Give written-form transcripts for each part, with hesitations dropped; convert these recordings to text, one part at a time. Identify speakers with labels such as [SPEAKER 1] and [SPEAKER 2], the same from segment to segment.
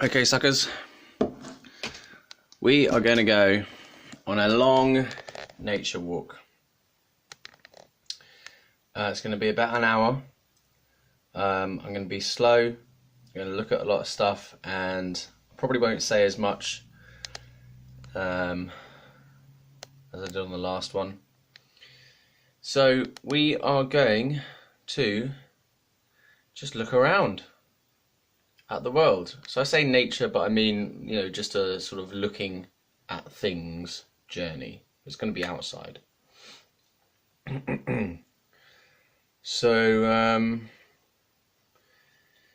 [SPEAKER 1] Okay, suckers, we are going to go on a long nature walk. It's going to be about an hour. I'm going to be slow. I'm going to look at a lot of stuff, and probably won't say as much as I did on the last one. So we are going to just look around at the world. So I say nature, but I mean, you know, just a sort of looking at things journey. It's going to be outside. So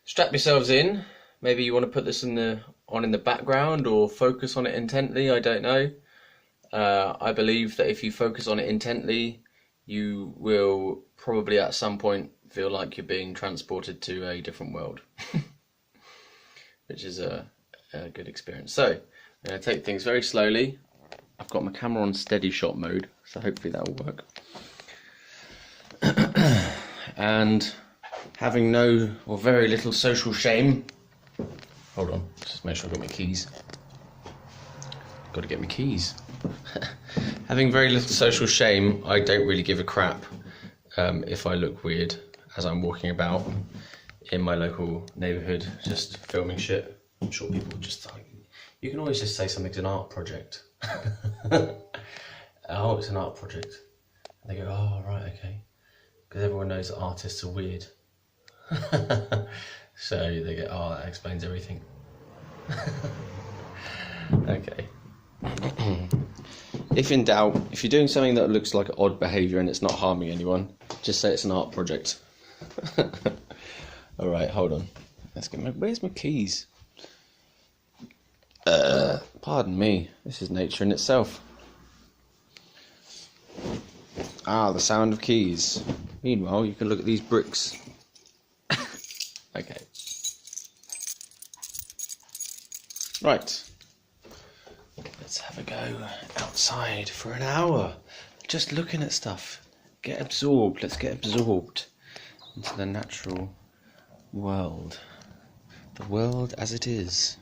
[SPEAKER 1] strap yourselves in. Maybe you want to put this in the background or focus on it intently. I don't know. I believe that if you focus on it intently, you will probably at some point feel like you're being transported to a different world. Which is a good experience. So I'm going to take things very slowly. I've got my camera on steady shot mode, so hopefully that will work. And having no or very little social shame. Hold on, just make sure I've got my keys. Got to get my keys. Having very little social shame, I don't really give a crap if I look weird as I'm walking about in my local neighbourhood, just filming shit. I'm sure people just like, you can always just say something's an art project. Oh, it's an art project. And they go, oh, right, okay. Because everyone knows that artists are weird. So they go, oh, that explains everything. Okay. If in doubt, if you're doing something that looks like odd behaviour and it's not harming anyone, just say it's an art project. Alright, hold on. Let's get where's my keys? Pardon me. This is nature in itself. Ah, the sound of keys. Meanwhile, you can look at these bricks. Okay. Right. Let's have a go outside for an hour. Just looking at stuff. Get absorbed. Let's get absorbed into the natural world. The world as it is.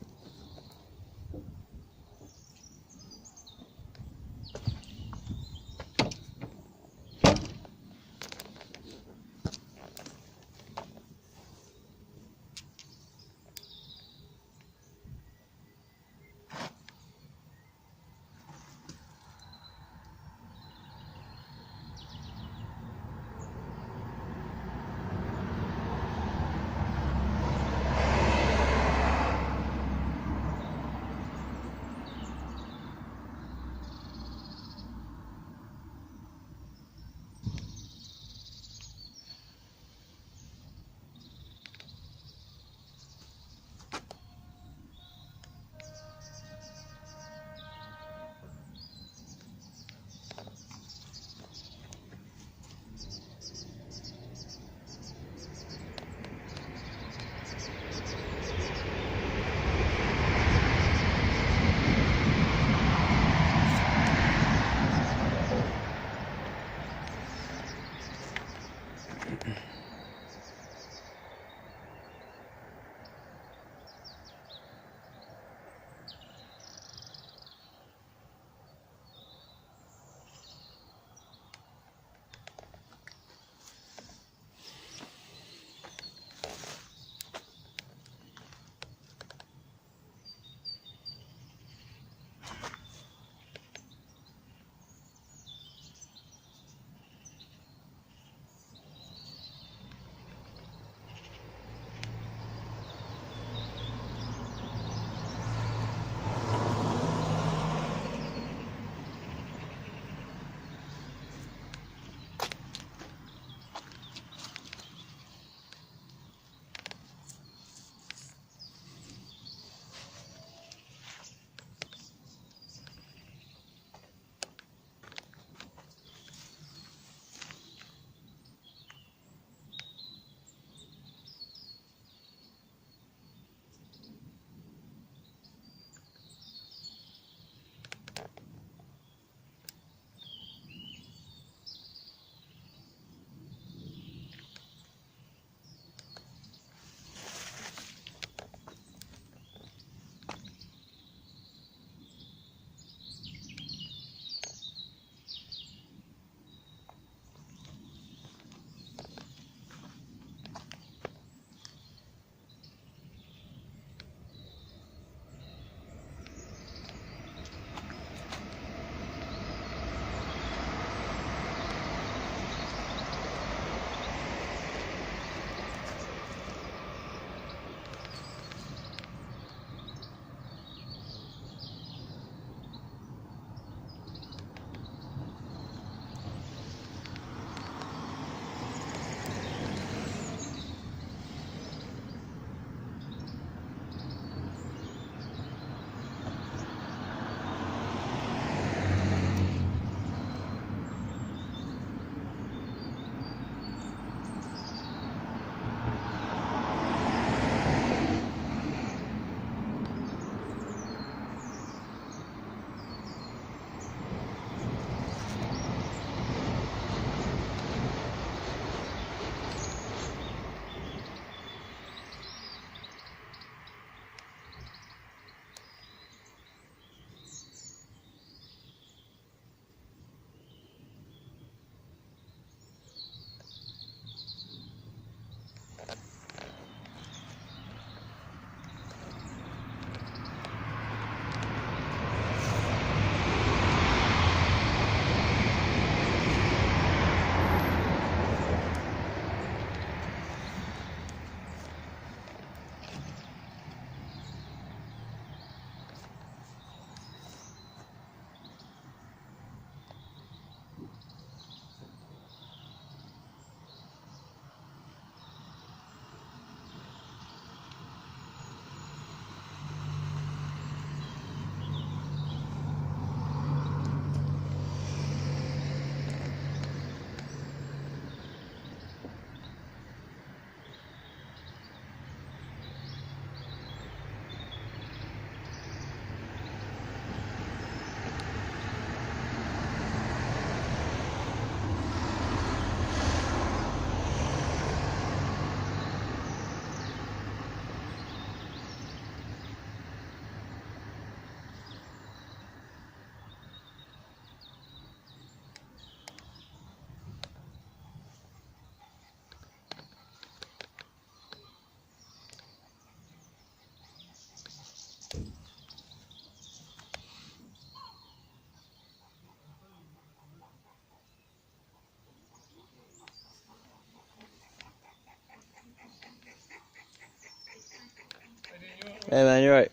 [SPEAKER 1] Hey man, you're right.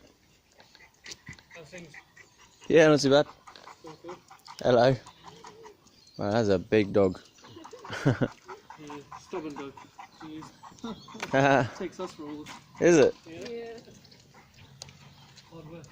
[SPEAKER 2] How's things?
[SPEAKER 1] Yeah, not too bad.
[SPEAKER 2] Cool.
[SPEAKER 1] Hello. Wow, that's a big dog.
[SPEAKER 2] Yeah, stubborn dog. Jeez. Takes us for all.
[SPEAKER 1] Is it?
[SPEAKER 2] Yeah. Hard work.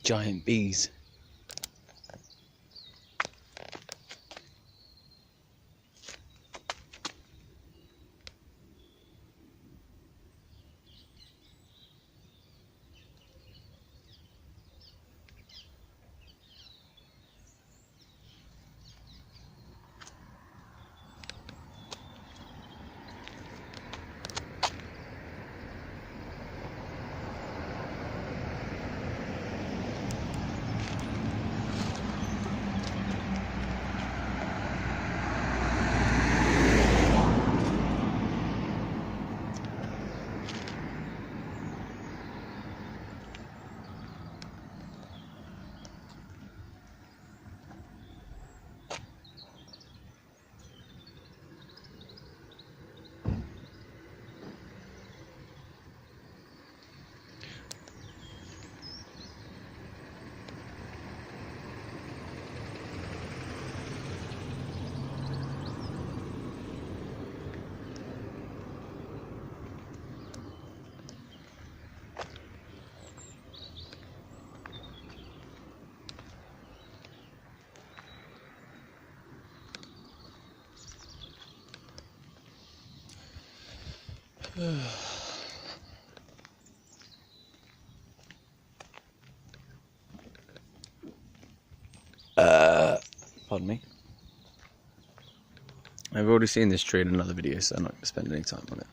[SPEAKER 1] Giant bees. Pardon me. I've already seen this tree in another video, so I'm not going to spend any time on it.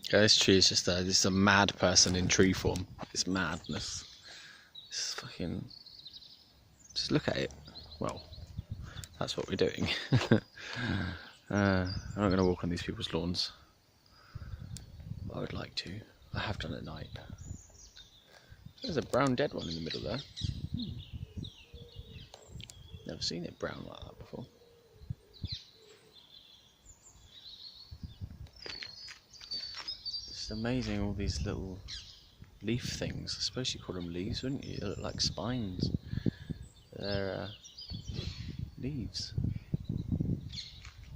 [SPEAKER 1] Yeah, this tree is just this is a mad person in tree form. It's madness. It's fucking. Just look at it. Well, that's what we're doing. I'm not going to walk on these people's lawns. I would like to. I have done at night. There's a brown dead one in the middle there. Never seen it brown like that before. It's amazing, all these little leaf things. I suppose you call them leaves, wouldn't you? They look like spines. They're leaves.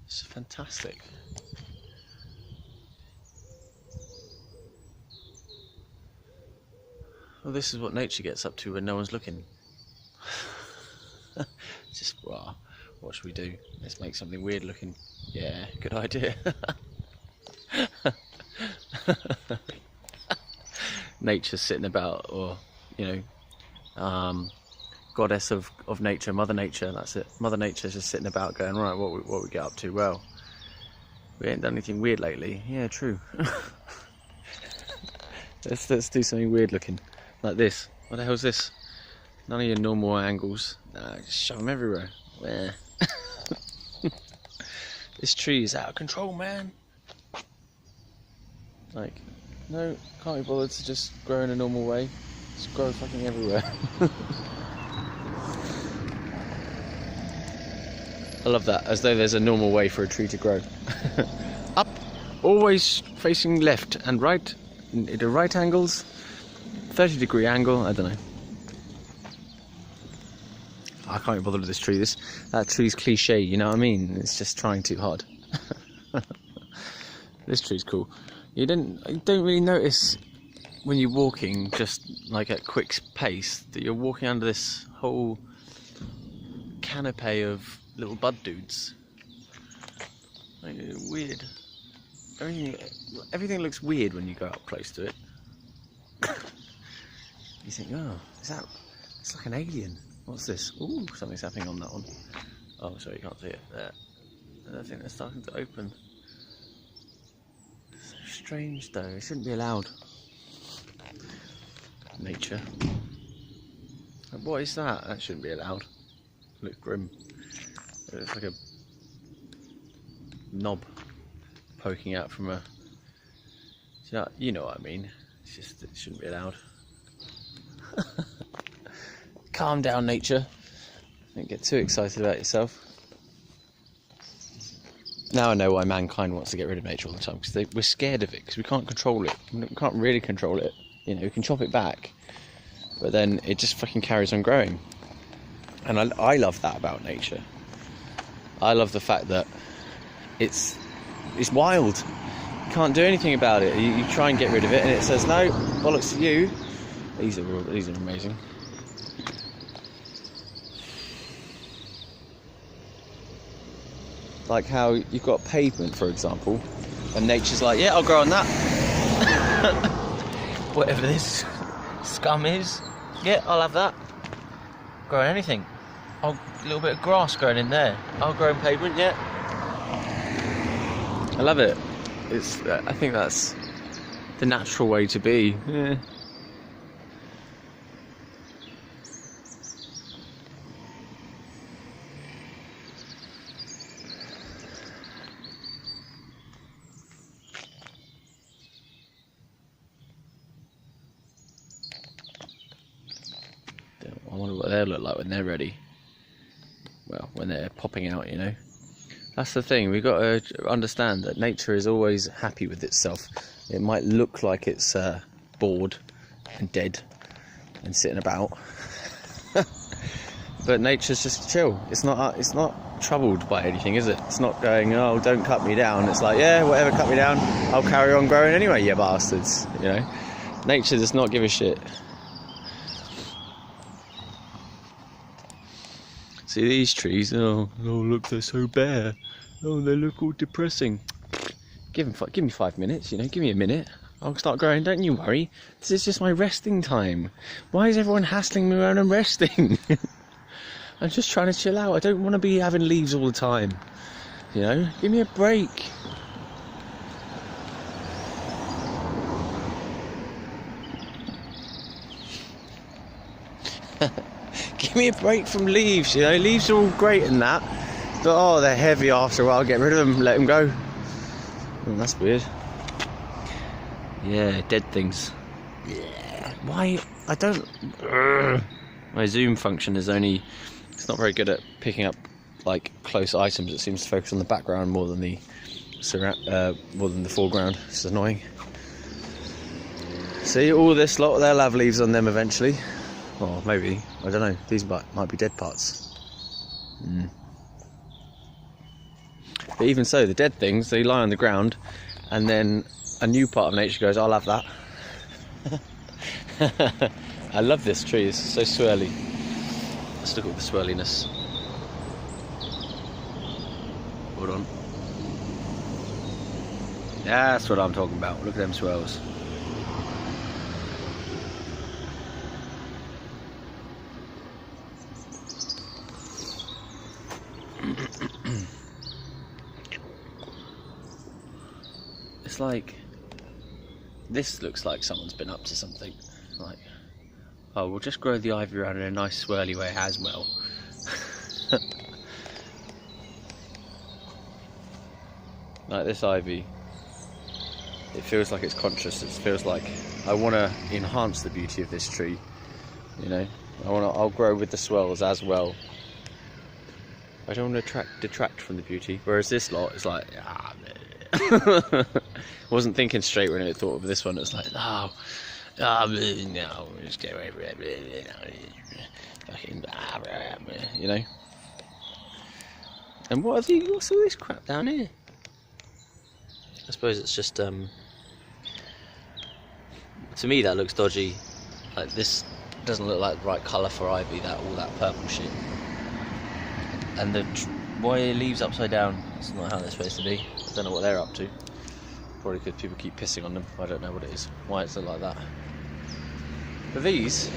[SPEAKER 1] It's fantastic. Well, this is what nature gets up to when no one's looking. Just, well, what should we do? Let's make something weird looking. Yeah, good idea. Nature's sitting about, or, you know, goddess of nature, Mother Nature, that's it. Mother Nature's just sitting about going, right, what we get up to? Well, we ain't done anything weird lately. Yeah, true. Let's do something weird looking. Like this. What the hell's this? None of your normal angles. Nah, just shove them everywhere. Where? This tree is out of control, man. Like, No, can't be bothered to just grow in a normal way. Just grow fucking everywhere. I love that, as though there's a normal way for a tree to grow. Up, always facing left and right, into right angles, 30-degree angle, I don't know. I can't be bothered with this tree. That tree's cliche, you know what I mean? It's just trying too hard. This tree's cool. You don't really notice when you're walking, just like at quick pace, that you're walking under this whole canopy of little bud dudes. Like, weird. Everything looks weird when you go up close to it. You think, oh, it's like an alien. What's this? Ooh, something's happening on that one. Oh, sorry, you can't see it there. I think they're starting to open. So strange though, it shouldn't be allowed. Nature. What is that? That shouldn't be allowed. Looks grim. It's like a knob poking out from a... You know what I mean. It's just, it shouldn't be allowed. Calm down, nature. Don't get too excited about yourself. Now I know why mankind wants to get rid of nature all the time, because we're scared of it, because we can't control it. We can't really control it. You know, we can chop it back, but then it just fucking carries on growing. And I love that about nature. I love the fact that it's wild. You can't do anything about it. You try and get rid of it, and it says, no, bollocks to you. These are amazing. Like how you've got pavement, for example, and nature's like, yeah, I'll grow on that. Whatever this scum is, yeah, I'll have that. Grow on anything. A little bit of grass growing in there. I'll grow in pavement, yeah. I love it. I think that's the natural way to be. Yeah. I wonder what they'll look like when they're ready. Well, when they're popping out, you know. That's the thing, we've got to understand that nature is always happy with itself. It might look like it's bored and dead and sitting about. But nature's just chill. It's not troubled by anything, is it? It's not going, oh, don't cut me down. It's like, yeah, whatever, cut me down. I'll carry on growing anyway, you bastards. You know, nature does not give a shit. See these trees? Oh, look, they're so bare. Oh, they look all depressing. Give me 5 minutes, you know, give me a minute. I'll start growing, don't you worry. This is just my resting time. Why is everyone hassling me around and resting? I'm just trying to chill out. I don't want to be having leaves all the time. You know, give me a break. Give me a break from leaves, you know. Leaves are all great and that, but oh, they're heavy after a while. Get rid of them, let them go. Oh, that's weird. Yeah, dead things. Yeah. Why? I don't... My zoom function is only... It's not very good at picking up like close items. It seems to focus on the background more than the foreground. It's annoying. See, all this lot, they'll have leaves on them eventually. Or maybe, I don't know, these might be dead parts. But even so, the dead things, they lie on the ground, and then a new part of nature goes, I'll have that. I love this tree, it's so swirly. Let's look at the swirliness. Hold on. Yeah, that's what I'm talking about, look at them swirls. It's like, this looks like someone's been up to something. Like, oh, we'll just grow the ivy around in a nice swirly way as well. Like this ivy. it feels like it's conscious. It feels like I want to enhance the beauty of this tree. You know, I'll grow with the swells as well. I don't want to detract from the beauty. Whereas this lot is like, wasn't thinking straight when it thought of this one. It's like, no, just get away from it. You know. And what's all this crap down here? I suppose it's just to me that looks dodgy. Like this doesn't look like the right colour for ivy. All that purple shit. And why are leaves upside down? That's not how they're supposed to be. I don't know what they're up to. Probably because people keep pissing on them. I don't know what it is. Why it's like that. But these,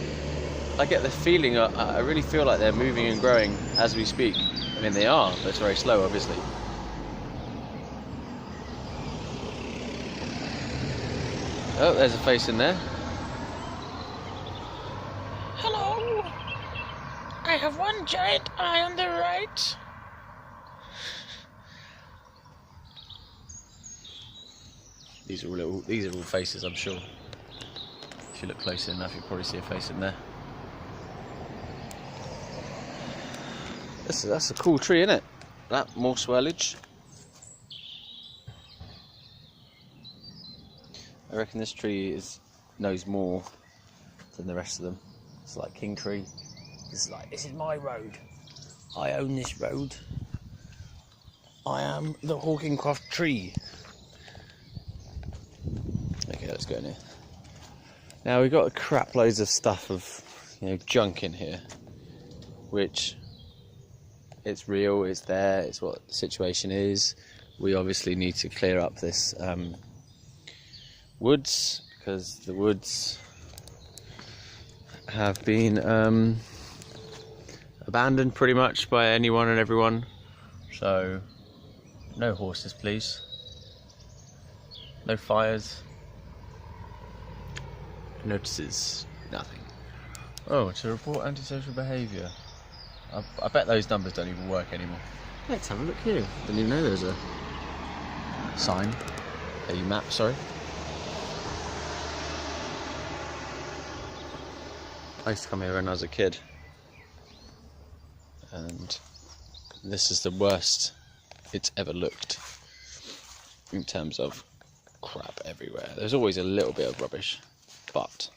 [SPEAKER 1] I get the feeling. I really feel like they're moving and growing as we speak. I mean, they are, but it's very slow, obviously. Oh, there's a face in there.
[SPEAKER 3] Hello. I have one giant eye on the right.
[SPEAKER 1] These are all faces, I'm sure. If you look close enough, you'll probably see a face in there. That's a cool tree, isn't it? That more swellage. I reckon this tree knows more than the rest of them. It's like king tree. It's like, this is my road. I own this road. I am the Halkingcroft tree. Okay, let's go in here. Now we've got crap loads of stuff of junk in here, which it's real, it's there, it's what the situation is. We obviously need to clear up this woods, because the woods have been abandoned pretty much by anyone and everyone. So no horses please, no fires, notices, nothing. Oh, to report antisocial behaviour. I bet those numbers don't even work anymore. Let's have a look here. Didn't even know there was a sign, a map, sorry. I used to come here when I was a kid, and this is the worst it's ever looked in terms of crap everywhere. There's always a little bit of rubbish, but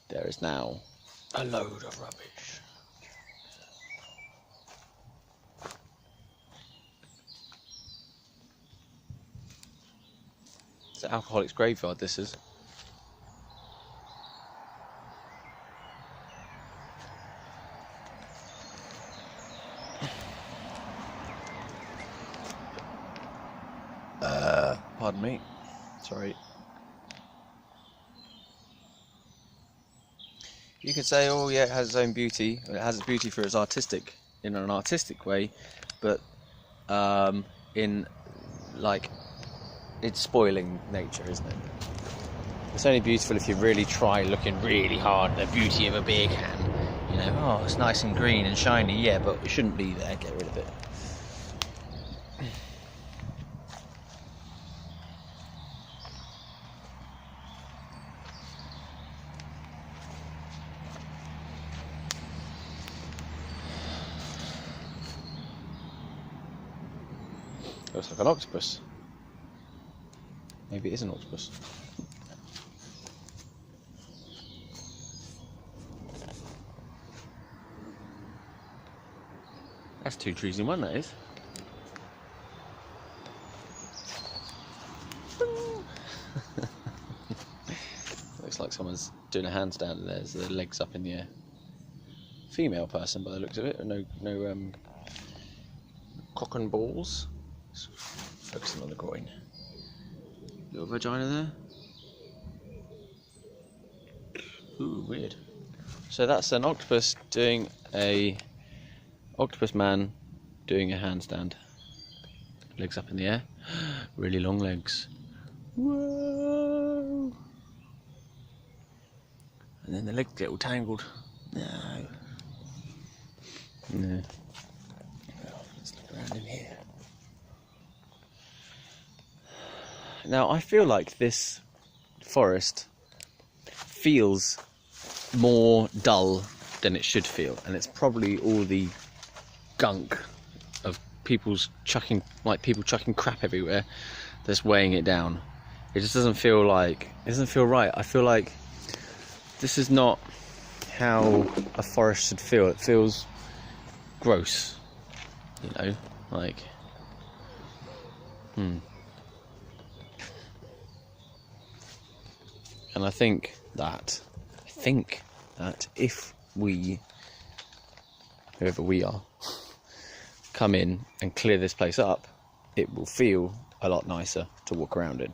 [SPEAKER 1] there is now a load of rubbish. It's an alcoholic's graveyard, this is. Pardon me. Sorry. You could say, oh yeah, it has its own beauty. It has its beauty for its artistic, in an artistic way, but in like, it's spoiling nature, isn't it? It's only beautiful if you really try looking really hard at the beauty of a beer can. You know, oh, it's nice and green and shiny, yeah, but it shouldn't be there, get rid of it. Looks like an octopus. Maybe it is an octopus. That's 2 trees in one, that is. Looks like someone's doing a handstand and there's the legs up in the air. Female person by the looks of it, no cock and balls. Focusing on the groin. Little vagina there. Ooh, weird. So that's an octopus doing octopus man doing a handstand. Legs up in the air. Really long legs. Whoa! And then the legs get all tangled. No. No. Well, let's look around in here. Now I feel like this forest feels more dull than it should feel, and it's probably all the gunk of people chucking crap everywhere that's weighing it down. It just doesn't feel right. I feel like this is not how a forest should feel. It feels gross, you know, like and I think that if we, whoever we are, come in and clear this place up, it will feel a lot nicer to walk around in.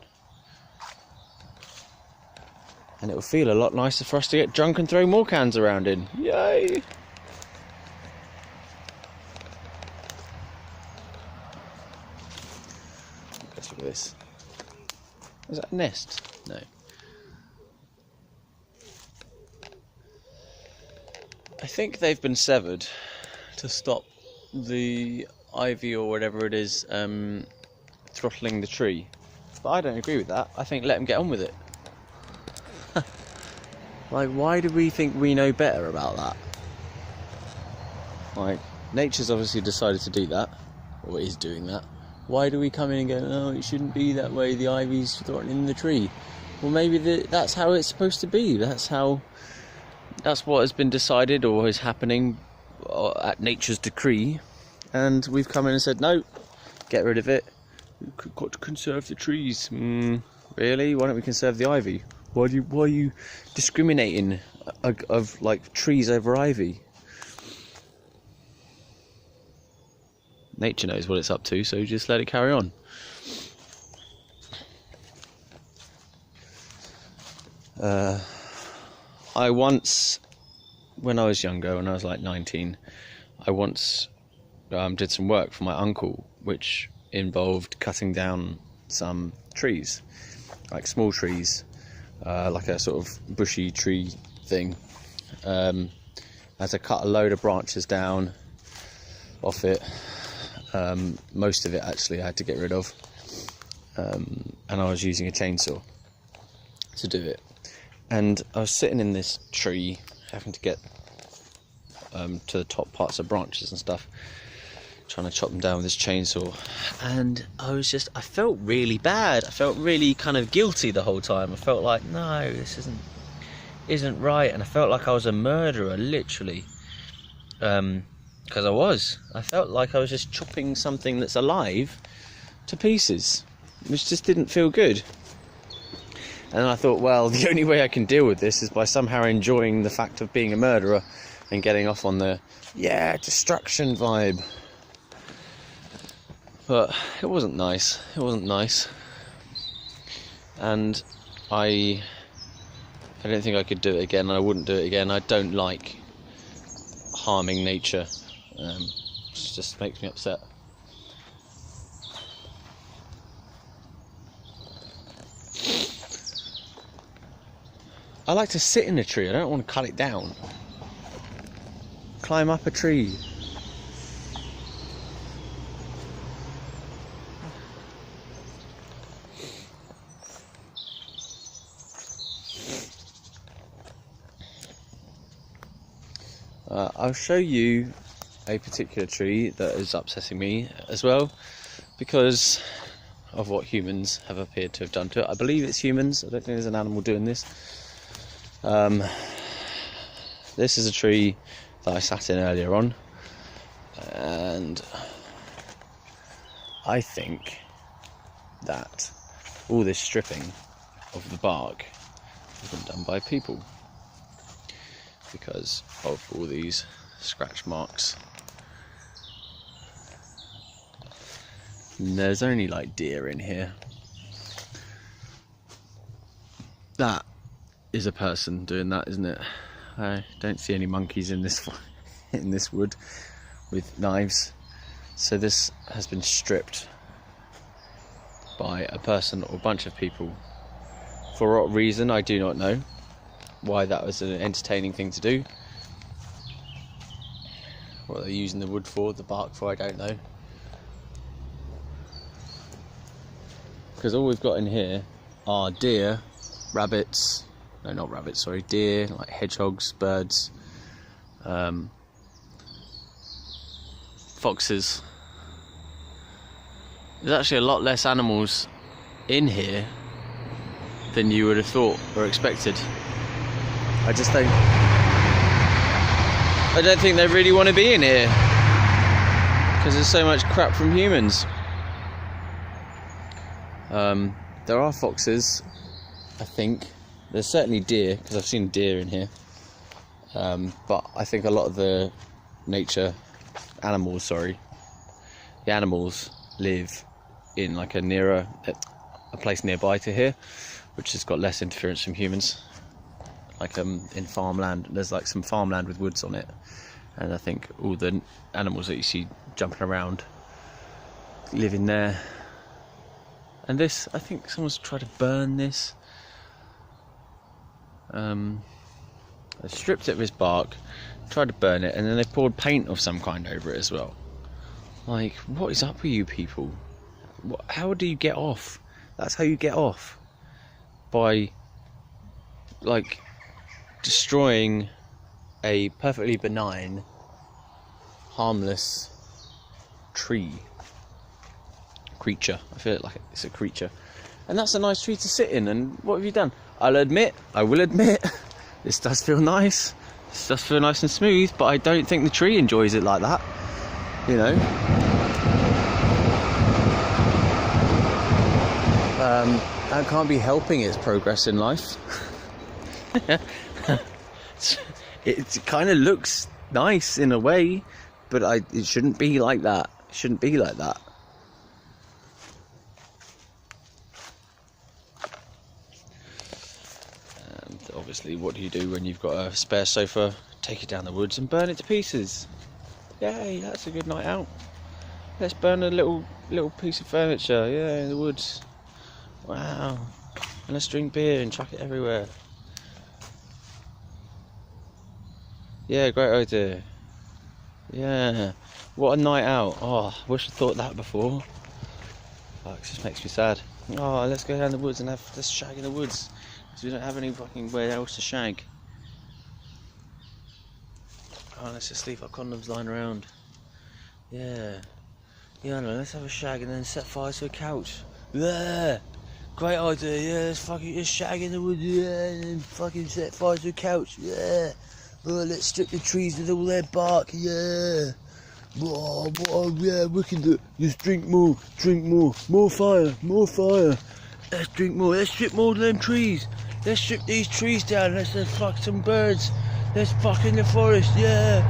[SPEAKER 1] And it will feel a lot nicer for us to get drunk and throw more cans around in. Yay! Let's look at this. Is that a nest? No. I think they've been severed to stop the ivy or whatever it is throttling the tree. But I don't agree with that. I think let them get on with it. Like, why do we think we know better about that? Like, nature's obviously decided to do that, or is doing that. Why do we come in and go, oh, it shouldn't be that way, the ivy's throttling the tree? Well, maybe that's how it's supposed to be. That's what has been decided or is happening at nature's decree. And we've come in and said, no, get rid of it. We've got to conserve the trees. Really? Why don't we conserve the ivy? Why are you discriminating of like trees over ivy? Nature knows what it's up to, so just let it carry on. I once, when I was younger, when I was like 19, I once did some work for my uncle, which involved cutting down some trees, like small trees. Like a sort of bushy tree thing. As I cut a load of branches down off it, most of it actually I had to get rid of, and I was using a chainsaw to do it. And I was sitting in this tree, having to get to the top parts of branches and stuff, trying to chop them down with this chainsaw, and I felt really bad. I felt really kind of guilty the whole time. I felt like, no, this isn't right, and I felt like I was a murderer, literally, because I felt like I was just chopping something that's alive to pieces, which just didn't feel good. And I thought, well, the only way I can deal with this is by somehow enjoying the fact of being a murderer and getting off on the destruction vibe. But it wasn't nice. And I don't think I could do it again. I wouldn't do it again. I don't like harming nature. It just makes me upset. I like to sit in a tree. I don't want to cut it down. Climb up a tree. I'll show you a particular tree that is upsetting me as well, because of what humans have appeared to have done to it. I believe it's humans. I don't think there's an animal doing this. This is a tree that I sat in earlier on, and I think that all this stripping of the bark has been done by people, because of all these scratch marks. And there's only like deer in here. That is a person doing that, isn't it? I don't see any monkeys in this in this wood with knives. So this has been stripped by a person or a bunch of people. For what reason, I do not know. Why that was an entertaining thing to do. What they're using the wood for, the bark for, I don't know. because all we've got in here are deer, rabbits, no, not rabbits, sorry, deer, like hedgehogs, birds, foxes. There's actually a lot less animals in here than you would have thought or expected. I don't think they really want to be in here because there's so much crap from humans. There are foxes, I think. There's certainly deer, because I've seen deer in here. But I think a lot of the the animals live in like a place nearby to here, which has got less interference from humans. Like in farmland, there's like some farmland with woods on it, and I think all the animals that you see jumping around live in there. And this, I think someone's tried to burn this. They stripped it of its bark, tried to burn it, and then they poured paint of some kind over it as well. Like, what is up with you people? How do you get off? That's how you get off. By, like, destroying a perfectly benign, harmless creature. I feel like it's a creature. And that's a nice tree to sit in, and what have you done? I will admit, this does feel nice. This does feel nice and smooth, but I don't think the tree enjoys it like that. You know? That can't be helping its progress in life. It kind of looks nice in a way, but it shouldn't be like that. It shouldn't be like that. And obviously, what do you do when you've got a spare sofa? Take it down the woods and burn it to pieces. Yay, that's a good night out. Let's burn a little piece of furniture, yeah, in the woods. Wow. And let's drink beer and chuck it everywhere. Yeah, great idea. Yeah, what a night out. Oh, I wish I'd thought that before. Fuck, it just makes me sad. Oh, let's go down the woods and let's shag in the woods. Because we don't have any fucking where else to shag. Oh, let's just leave our condoms lying around. Yeah. Yeah, no, let's have a shag and then set fire to a couch. Yeah. Great idea, yeah, let's shag in the woods, yeah, and then fucking set fire to a couch, yeah. Oh, let's strip the trees with all their bark, yeah. Oh, yeah, we can do it. Just drink more, more fire. Let's drink more, let's strip more of them trees. Let's strip these trees down, let's fuck some birds. Let's fuck in the forest, yeah.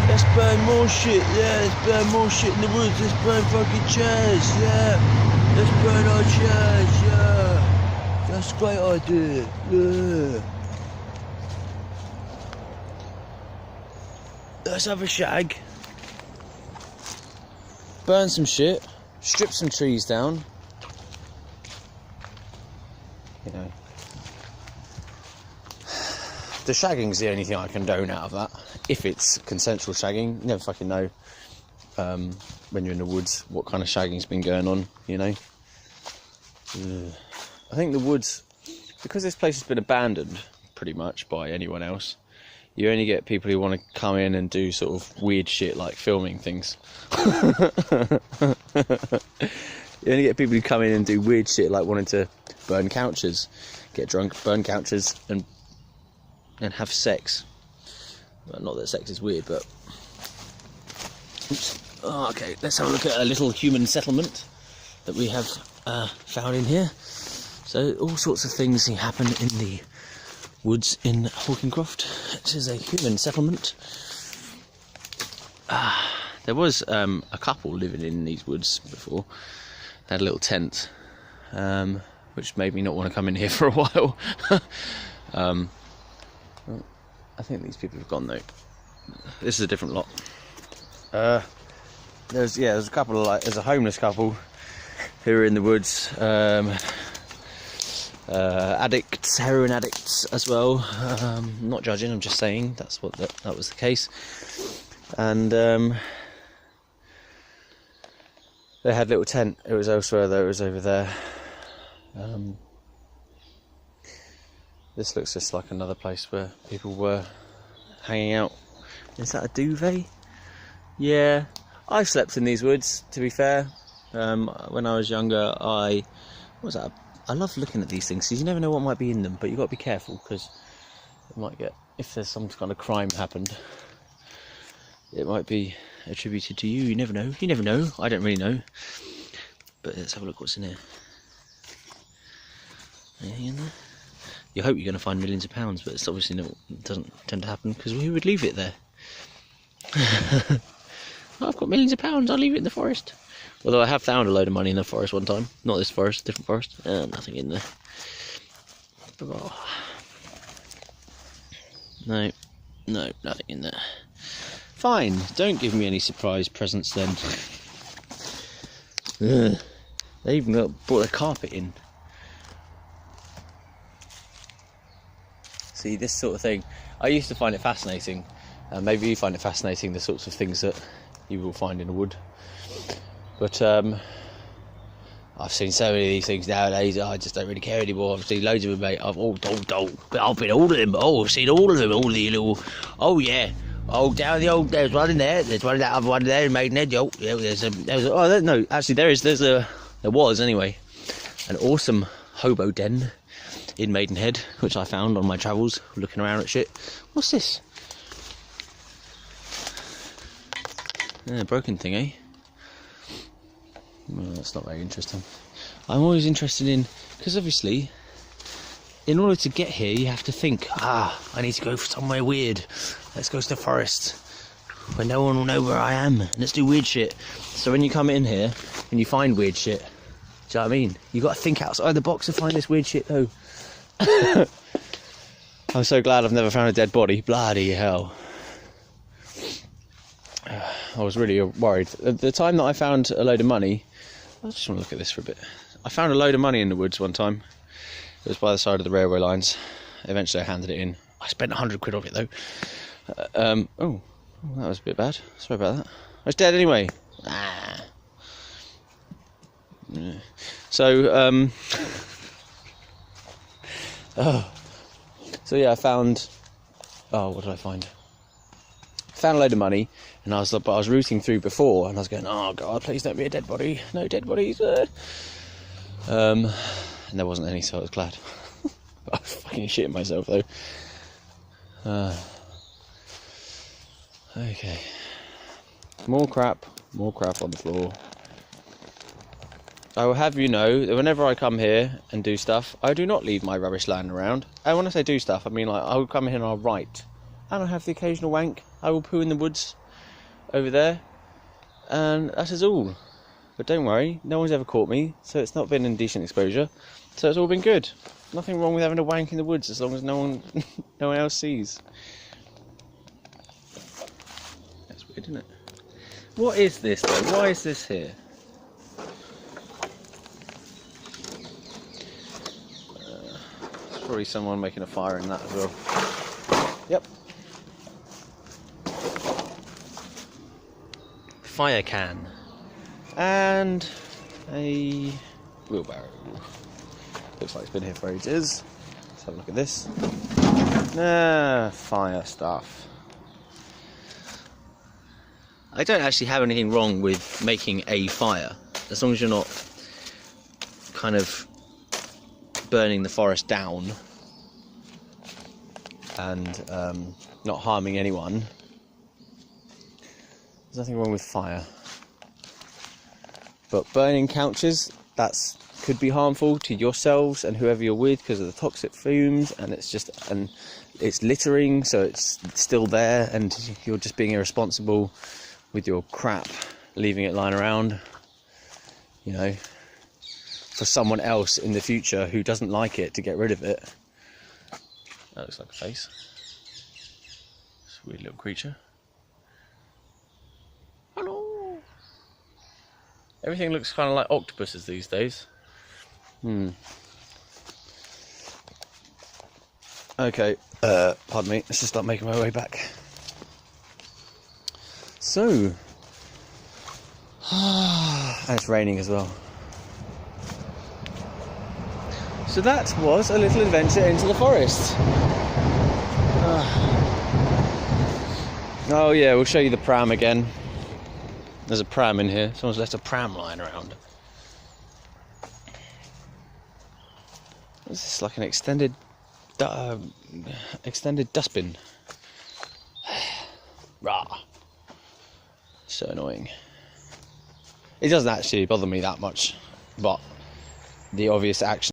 [SPEAKER 1] Let's burn more shit, yeah, let's burn more shit in the woods, let's burn fucking chairs, yeah. Let's burn our chairs, yeah. That's a great idea, yeah. Let's have a shag. Burn some shit, strip some trees down. You know. The shagging's the only thing I condone out of that. If it's consensual shagging, you never fucking know when you're in the woods what kind of shagging's been going on, you know. I think the woods, because this place has been abandoned pretty much by anyone else, you only get people who want to come in and do sort of weird shit like filming things. You only get people who come in and do weird shit like wanting to burn couches, get drunk, burn couches and have sex. Well, not that sex is weird, but... Oops. Oh, okay, let's have a look at a little human settlement that we have found in here. So, all sorts of things happen in the woods in Halkingcroft. This is a human settlement. There was a couple living in these woods before. They had a little tent, which made me not want to come in here for a while. I think these people have gone though. This is a different lot. There's a couple of there's a homeless couple who are in the woods. Addicts, heroin addicts as well. Not judging, I'm just saying that's what that was the case. And they had a little tent. It was elsewhere though, it was over there. This looks just like another place where people were hanging out. Is that a duvet? Yeah, I slept in these woods, to be fair. When I was younger, I love looking at these things, because you never know what might be in them, but you've got to be careful, because it might get, if there's some kind of crime happened, it might be attributed to you. You never know. You never know. I don't really know. But let's have a look what's in here. Anything in there? You hope you're going to find millions of pounds, but it's obviously not, it doesn't tend to happen, because who would leave it there? Oh, I've got millions of pounds, I'll leave it in the forest. Although I have found a load of money in the forest one time. Not this forest, different forest. Nothing in there. Oh. No, nothing in there. Fine, don't give me any surprise presents then. Ugh. They even brought the carpet in. See, this sort of thing, I used to find it fascinating. Maybe you find it fascinating, the sorts of things that you will find in the wood. But I've seen so many of these things nowadays, I just don't really care anymore. I've seen loads of them, mate. I've been all of them. Oh, I've seen all of them, all the little... Oh, yeah. Oh, down the old... There's one in there. There's one in that other one there in Maidenhead. Oh, yeah, no, actually, there was, anyway, an awesome hobo den in Maidenhead, which I found on my travels, looking around at shit. What's this? Broken thing, eh? Well, that's not very interesting. I'm always interested in, because obviously, in order to get here, you have to think, I need to go for somewhere weird. Let's go to the forest, where no one will know where I am. Let's do weird shit. So when you come in here, and you find weird shit, do you know what I mean? You got to think outside the box to find this weird shit, though. I'm so glad I've never found a dead body. Bloody hell. I was really worried. The time that I found a load of money, I just want to look at this for a bit. I found a load of money in the woods one time. It was by the side of the railway lines. Eventually I handed it in. I spent 100 quid of it though. Oh, that was a bit bad. Sorry about that. I was dead anyway. Yeah. So, so yeah, I found... Oh, what did I find? Found a load of money, and I was rooting through before, and I was going, oh god, please don't be a dead body, no dead bodies. And there wasn't any, so I was glad. I was fucking shitting myself though. Okay, more crap on the floor. I will have you know that whenever I come here and do stuff, I do not leave my rubbish lying around. And when I say do stuff, I mean like I will come here and I'll write, and I'll have the occasional wank. I will poo in the woods over there, and that is all. But don't worry, no one's ever caught me, so it's not been indecent exposure, so it's all been good. Nothing wrong with having a wank in the woods as long as no one else sees. That's weird, isn't it? What is this though? Why is this here? There's probably someone making a fire in that as well. Yep. Fire can and a wheelbarrow. Looks like it's been here for ages. Let's have a look at this. Fire stuff. I don't actually have anything wrong with making a fire, as long as you're not kind of burning the forest down and not harming anyone. There's nothing wrong with fire. But burning couches, that could be harmful to yourselves and whoever you're with because of the toxic fumes, and it's littering, so it's still there, and you're just being irresponsible with your crap, leaving it lying around, you know, for someone else in the future who doesn't like it to get rid of it. That looks like a face. It's a weird little creature. Hello. Everything looks kind of like octopuses these days. Okay, pardon me, let's just start making my way back. So, And it's raining as well. So that was a little adventure into the forest. Oh yeah, we'll show you the pram again. There's a pram in here. Someone's left a pram lying around. This is like an extended dustbin. Rah. So annoying. It doesn't actually bother me that much, but the obvious action